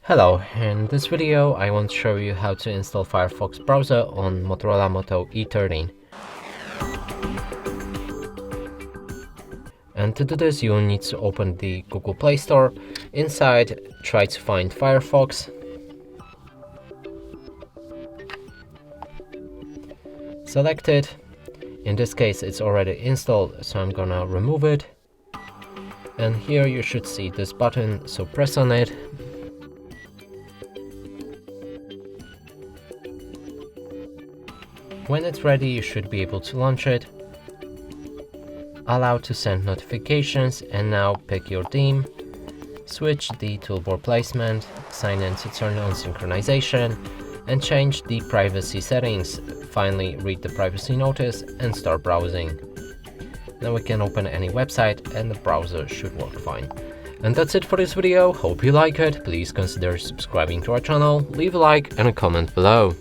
Hello, in this video I want to show you how to install Firefox browser on Motorola Moto E13. And to do this you will need to open the Google Play Store. Inside, try to find Firefox. Select it. In this case it's already installed, so I'm gonna remove it. And here you should see this button, so press on it. When it's ready, you should be able to launch it. Allow to send notifications, and now pick your theme. Switch the toolbar placement, sign in to turn on synchronization, and change the privacy settings. Finally, read the privacy notice and start browsing. Now we can open any website and the browser should work fine. And that's it for this video. Hope you like it. Please consider subscribing to our channel, leave a like and a comment below.